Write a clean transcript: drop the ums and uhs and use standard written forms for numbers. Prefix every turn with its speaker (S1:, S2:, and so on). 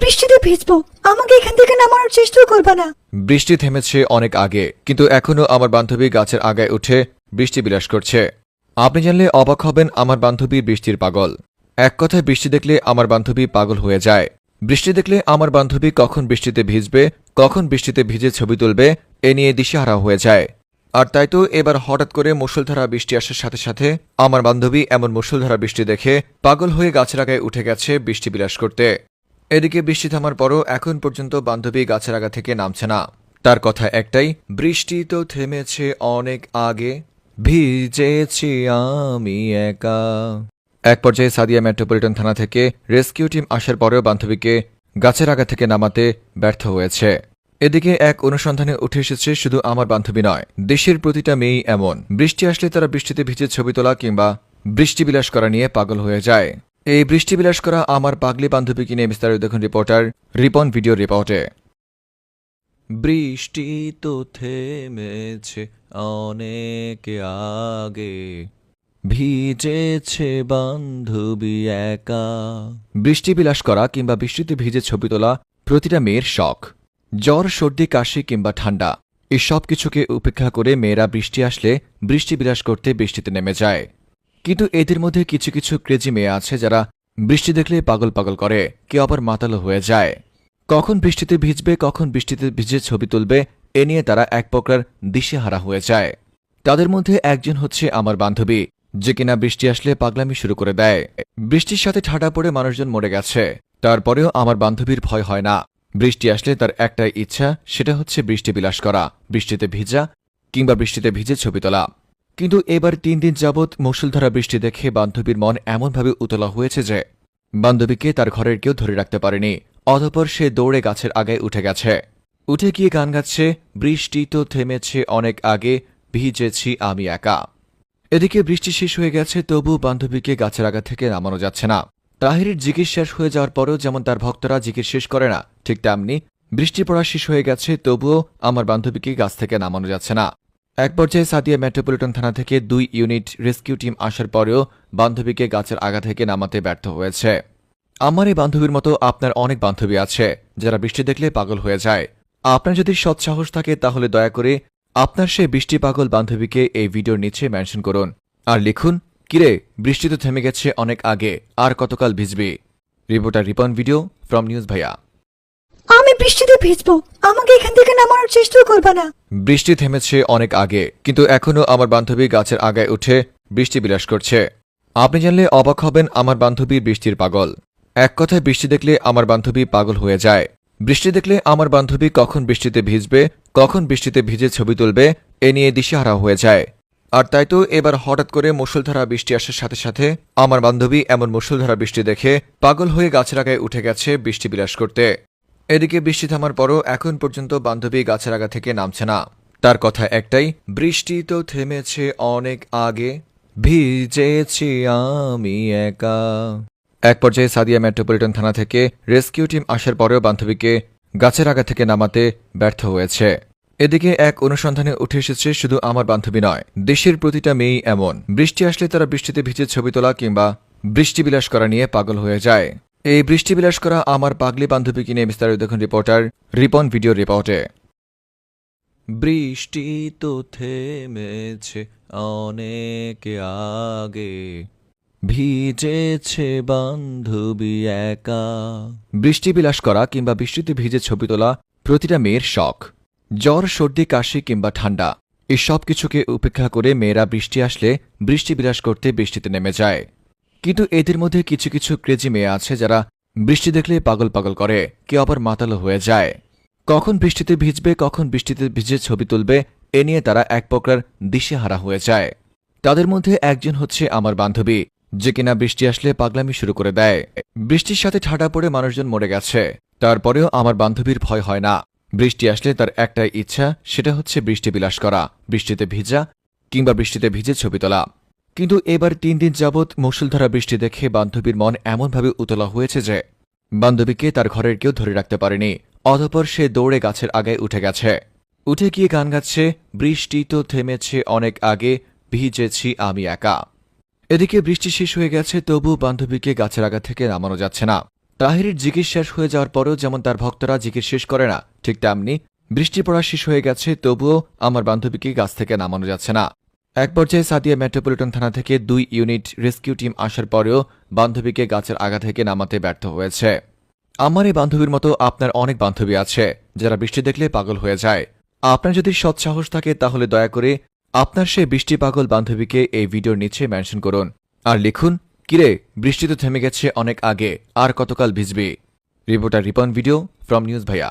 S1: বৃষ্টিতে ভিজবো, আমাকে এখান থেকে নামানোর চেষ্টা করবে না।
S2: বৃষ্টি থেমেছে অনেক আগে, কিন্তু এখনো আমার বান্ধবী গাছের আগায় উঠে বৃষ্টি বিলাস করছে। আপনি জানলে অবাক হবেন, আমার বান্ধবী বৃষ্টির পাগল। এক কথায় বৃষ্টি দেখলে আমার বান্ধবী পাগল হয়ে যায়। বৃষ্টি দেখলে আমার বান্ধবী কখন বৃষ্টিতে ভিজবে, কখন বৃষ্টিতে ভিজে ছবি তুলবে, এ নিয়ে দিশেহারা হয়ে যায়। আর তাই তো এবার হঠাৎ করে মুষলধারা বৃষ্টি আসার সাথে সাথে আমার বান্ধবী এমন মুষলধারা বৃষ্টি দেখে পাগল হয়ে গাছের আগায় উঠে গেছে বৃষ্টি বিলাস করতে। এদিকে বৃষ্টি থামার পরও এখন পর্যন্ত বান্ধবী গাছের আগা থেকে নামছে না। তার কথা একটাই, বৃষ্টি তো থেমেছে অনেক আগে, ভিজেছি আমি একা। এক পর্যায়ে সাদিয়া মেট্রোপলিটন থানা থেকে রেস্কিউ টিম আসার পরেও বান্ধবীকে গাছের আগা থেকে নামাতে ব্যর্থ হয়েছে। এদিকে এক অনুসন্ধানে উঠে এসেছে শুধু আমার বান্ধবী নয়, দেশের প্রতিটা মেয়েই এমন। বৃষ্টি আসলে তারা বৃষ্টিতে ভিজে ছবি তোলা কিংবা বৃষ্টি বিলাস করা নিয়ে পাগল হয়ে যায়। এই বৃষ্টি বিলাস করা আমার পাগলি বান্ধবীকে নিয়ে বিস্তারিত দেখুন রিপোর্টার রিপন ভিডিও রিপোর্টে। বৃষ্টি তো থেমেছে অনেক আগে, ভিজেছে বান্ধবী একা। বৃষ্টি বিলাস করা কিংবা বৃষ্টিতে ভিজে ছবি তোলা প্রতিটা মেয়ের শখ। জ্বর, সর্দি, কাশি কিংবা ঠান্ডা, এই সব কিছুকে উপেক্ষা করে মেয়েরা বৃষ্টি আসলে বৃষ্টি বিলাস করতে বৃষ্টিতে নেমে যায়। কিন্তু এদের মধ্যে কিছু কিছু ক্রেজি মেয়ে আছে যারা বৃষ্টি দেখলে পাগল পাগল করে, কেউ আবার মাতালো হয়ে যায়। কখন বৃষ্টিতে ভিজবে, কখন বৃষ্টিতে ভিজে ছবি তুলবে, এ নিয়ে তারা এক প্রকার দিশেহারা হয়ে যায়। তাদের মধ্যে একজন হচ্ছে আমার বান্ধবী, যে কিনা বৃষ্টি আসলে পাগলামি শুরু করে দেয়। বৃষ্টির সাথে ঠাডা পড়ে মানুষজন মরে গেছে, তারপরেও আমার বান্ধবীর ভয় হয় না। বৃষ্টি আসলে তার একটাই ইচ্ছা, সেটা হচ্ছে বৃষ্টি বিলাস করা, বৃষ্টিতে ভিজা কিংবা বৃষ্টিতে ভিজে ছবি তোলা। কিন্তু এবার 3 দিন যাবৎ মুষলধারা বৃষ্টি দেখে বান্ধবীর মন এমনভাবে উতলা হয়েছে যে বান্ধবীকে তার ঘরের কেউ ধরে রাখতে পারেনি। অতঃপর সে দৌড়ে গাছের আগায় উঠে গেছে। উঠে গিয়ে গান গাচ্ছে, বৃষ্টি তো থেমেছে অনেক আগে, ভিজেছি আমি একা। এদিকে বৃষ্টি শেষ হয়ে গেছে, তবু বান্ধবীকে গাছের আগা থেকে নামানো যাচ্ছে না। তাহিরের জিকির শেষ হয়ে যাওয়ার পরেও যেমন তার ভক্তরা জিকির শেষ করে না, ঠিক তেমনি বৃষ্টি পড়া শেষ হয়ে গেছে, তবুও আমার বান্ধবীকে গাছ থেকে নামানো যাচ্ছে না। এক পর্যায়ে সাদিয়া মেট্রোপলিটন থানা থেকে 2 ইউনিট রেস্কিউ টিম আসার পরেও বান্ধবীকে গাছের আগা থেকে নামাতে ব্যর্থ হয়েছে। আমার এই বান্ধবীর মতো আপনার অনেক বান্ধবী আছে যারা বৃষ্টি দেখলে পাগল হয়ে যায়। আপনার যদি সৎসাহস থাকে তাহলে দয়া করে আপনার সেই বৃষ্টি পাগল বান্ধবীকে এই ভিডিওর নিচে মেনশন করুন আর লিখুন, কিরে বৃষ্টি তো থেমে গেছে অনেক আগে, আর কতকাল ভিজবি। Reporter Ripon video from news ভাইয়া।
S1: আমি বৃষ্টিতে ভিজবো, আমাকে এখান থেকে নামানোর চেষ্টা করবে না।
S2: বৃষ্টি থেমেছে অনেক আগে, কিন্তু এখনো আমার বান্ধবী গাছের আগায় উঠে বৃষ্টি বিলাস করছে। আপনি জানলে অবাক হবেন, আমার বান্ধবী বৃষ্টির পাগল। এক কথায় বৃষ্টি দেখলে আমার বান্ধবী পাগল হয়ে যায়। বৃষ্টি দেখলে আমার বান্ধবী কখন বৃষ্টিতে ভিজবে, কখন বৃষ্টিতে ভিজে ছবি তুলবে, এ নিয়ে দিশেহারা হয়ে যায়। আর তাই তো এবার হঠাৎ করে মুষলধারা বৃষ্টি আসার সাথে সাথে আমার বান্ধবী এমন মুষলধারা বৃষ্টি দেখে পাগল হয়ে গাছের আগায় উঠে গেছে বৃষ্টি বিলাস করতে। এদিকে বৃষ্টি থামার পরও এখন পর্যন্ত বান্ধবী গাছের আগা থেকে নামছে না। তার কথা একটাই, বৃষ্টি তো থেমেছে অনেক আগে, ভিজেছি আমি একা। এক পর্যায়ে সাদিয়া মেট্রোপলিটন থানা থেকে রেস্কিউ টিম আসার পরেও বান্ধবীকে গাছের আগা থেকে নামাতে ব্যর্থ হয়েছে। এদিকে এক অনুসন্ধানে উঠে এসেছে শুধু আমার বান্ধবী নয়, দেশের প্রতিটা মেয়েই এমন। বৃষ্টি আসলে তারা বৃষ্টিতে ভিজে ছবি তোলা কিংবা বৃষ্টি বিলাস করা নিয়ে পাগল হয়ে যায়। এই বৃষ্টি বিলাস করা আমার পাগলি বান্ধবীকে নিয়ে বিস্তারিত দেখুন রিপোর্টার রিপন ভিডিও রিপোর্টে। বৃষ্টি তো থেমেছে অনেক আগে, ভিজেছে বান্ধবী একা। বৃষ্টি বিলাস করা কিংবা বৃষ্টিতে ভিজে ছবি তোলা প্রতিটা মেয়ের শখ। জ্বর, সর্দি, কাশি কিংবা ঠান্ডা, এই সব কিছুকে উপেক্ষা করে মেয়েরা বৃষ্টি আসলে বৃষ্টি বিলাস করতে বৃষ্টিতে নেমে যায়। কিন্তু এদের মধ্যে কিছু কিছু ক্রেজি মেয়ে আছে যারা বৃষ্টি দেখলে পাগল পাগল করে, কেউ আবার মাতালো হয়ে যায়। কখন বৃষ্টিতে ভিজবে, কখন বৃষ্টিতে ভিজে ছবি তুলবে, এ নিয়ে তারা এক প্রকার দিশেহারা হয়ে যায়। তাদের মধ্যে একজন হচ্ছে আমার বান্ধবী, যে কিনা বৃষ্টি আসলে পাগলামি শুরু করে দেয়। বৃষ্টির সাথে ঠাডা পড়ে মানুষজন মরে গেছে, তারপরেও আমার বান্ধবীর ভয় হয় না। বৃষ্টি আসলে তার একটাই ইচ্ছা, সেটা হচ্ছে বৃষ্টি বিলাস করা, বৃষ্টিতে ভিজা কিংবা বৃষ্টিতে ভিজে ছবি তোলা। কিন্তু এবার 3 দিন যাবৎ মুষলধারা বৃষ্টি দেখে বান্ধবীর মন এমনভাবে উতলা হয়েছে যে বান্ধবীকে তার ঘরের কেউ ধরে রাখতে পারেনি। অতঃপর সে দৌড়ে গাছের আগায় উঠে গেছে। উঠে গিয়ে গান গাচ্ছে, বৃষ্টি তো থেমেছে অনেক আগে, ভিজেছি আমি একা। এদিকে বৃষ্টি শেষ হয়ে গেছে, তবু বান্ধবীকে গাছের আগা থেকে নামানো যাচ্ছে না। তাহিরের জিকির শেষ হয়ে যাওয়ার পরেও যেমন তার ভক্তরা জিকির শেষ করে না, ঠিক তেমনি বৃষ্টি পড়া শেষ হয়ে গেছে, তবুও আমার বান্ধবীকে গাছ থেকে নামানো যাচ্ছে না। এক পর্যায়ে সাদিয়া মেট্রোপলিটন থানা থেকে 2 ইউনিট রেস্কিউ টিম আসার পরেও বান্ধবীকে গাছের আগা থেকে নামাতে ব্যর্থ হয়েছে। আমার এই বান্ধবীর মতো আপনার অনেক বান্ধবী আছে যারা বৃষ্টি দেখলে পাগল হয়ে যায়। আপনার যদি সৎসাহস থাকে তাহলে দয়া করে আপনার সেই বৃষ্টি পাগল বান্ধবীকে এই ভিডিওর নিচে মেনশন করুন আর লিখুন, কিরে বৃষ্টি তো থেমে গেছে অনেক আগে, আর কতকাল ভিজবি। Reporter Ripon video from news ভাইয়া।